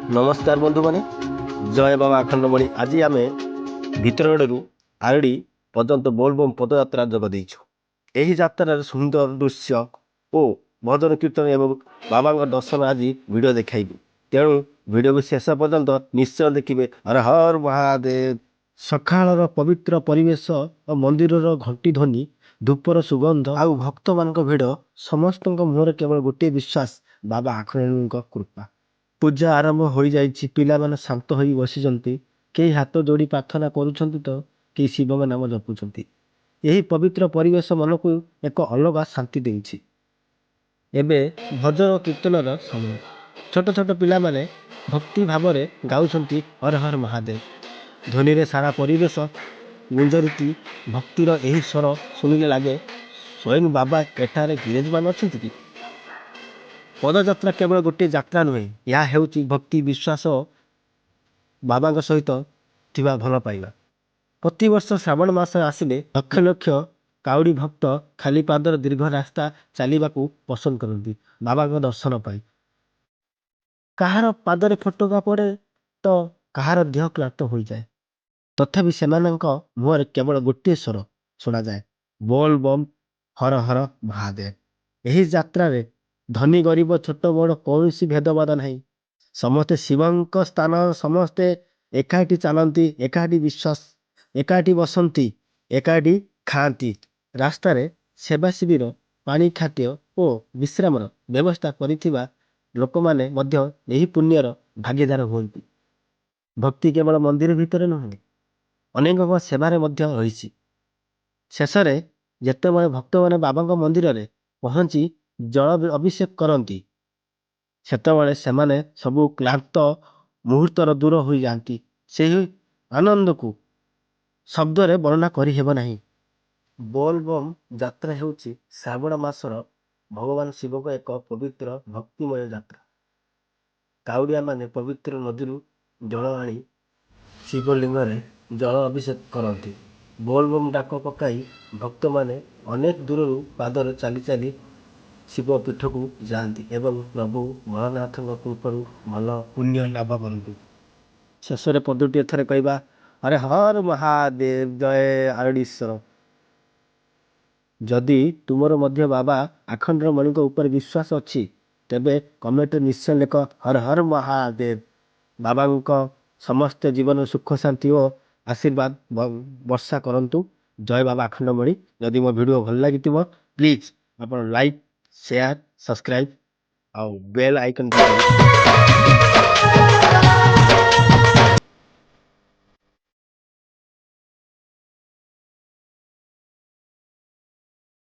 नमस्कार बंधु माने जय बाबा अखंडमणि आज आम भितरगड़ू आरडी पर्यंत बोलबम पदयात्रा जोग देइछु। एही यात्रार सुंदर दृश्य ओ भजन कीर्तन एवं बाबा दर्शन आज वीडियो देखाइबी तेणु वीडियो को शेष पर्यंत निश्चय देखिए। हर हर महादेव। सकाळर पवित्र परिवेश और मंदिर घंटी ध्वनि धूपर सुगंध आउ भक्त मान भिड़ समस्त मुहर केवल गोटे विश्वास बाबा आखंड कृपा। पूजा आरंभ हो जाइछि। पिला माने शांत होई बसिचंती। केही हाथ जोड़ी प्रार्थना करूछंती तो केही शिव नाम जपुछंती। यही पवित्र परिवेश मन को एक अलग शांति देइछि। एबे भजन कीर्तनर समय छोट छोट पिला माने भक्ति भाव रे गाउछंती हर हर महादेव ध्वनि रे सारा परिवेश गुंजरुती। भक्तिर एही स्वर सुनिले लागे स्वयं बाबा एठारे विराजमान अछंती कि। पदयात्रा केवल गोटे यात्रा नुहे, यह हेउची भक्ति विश्वास बाबा सहित थिबा भल पाइबा। प्रति वर्ष श्रावण मास आसिले लक्ष लक्ष काउडी भक्त खाली पादर दीर्घ रास्ता चलिबाकू पसंद करती बाबा दर्शन पाई। कहार पादरे फटका पड़े तो कहार देह क्लांत हो जाए, तथापि सेमानंक मुहर केवल गोटे स्वर सुना जाए, बोल बम हर हर महादेव। एही यात्रा रे धनी गरीब छोट बड़ कौन भेदभाद नहीं। समस्ते शिवंक स्थान, समस्ते एकाठी चलती, एकाठी विश्वास, एकाठी बसंती, एकाठी खाती। रास्ता रे सेवा शिविर, पानी खाद्य और विश्रामर व्यवस्था करिथिबा लोक माने मध्य एही पुण्यर भागीदार हुअन्ति। भक्ति केवल मंदिर भितर नुहे, अनेक सेवारे मध्य रही। शेष जेते भक्त मैंने बाबा मंदिर रे पहुंची जल अभिषेक करती सेतबले सेमाने सबु क्लांत मुहूर्तर दूर हो जाती। से आनंद को शब्द रे वर्णना करी हेब नहीं। बोलबम यात्रा हेउची श्रावण मासर भगवान शिव को एक पवित्र भक्तिमय यात्रा। काउडिया माने पवित्र नदी जल आनी शिवलिंग रे जल अभिषेक करती। बोलबम डाक पकाई भक्त माने अनेक दूर पादर चली चली शिव पीठ को जाती एवं प्रभु भोलानाथ कृपारू भल पुण्य लाभ करती। शेष पदटी एथरे कहवा, अरे हर महादेव जय आरडीश्वर। जदि तुमर मध्य बाबा आखंडमणि ऊपर विश्वास अच्छी तेबे कमेंट निश्चय लेख हर हर महादेव। बाबा समस्त जीवन सुख शांति और आशीर्वाद वर्षा करंतु। जय बाबा आखंडमणि। जदि मो वीडियो भल लगी प्लीज आप लाइक शेयर सब्सक्राइब और बेल आइकन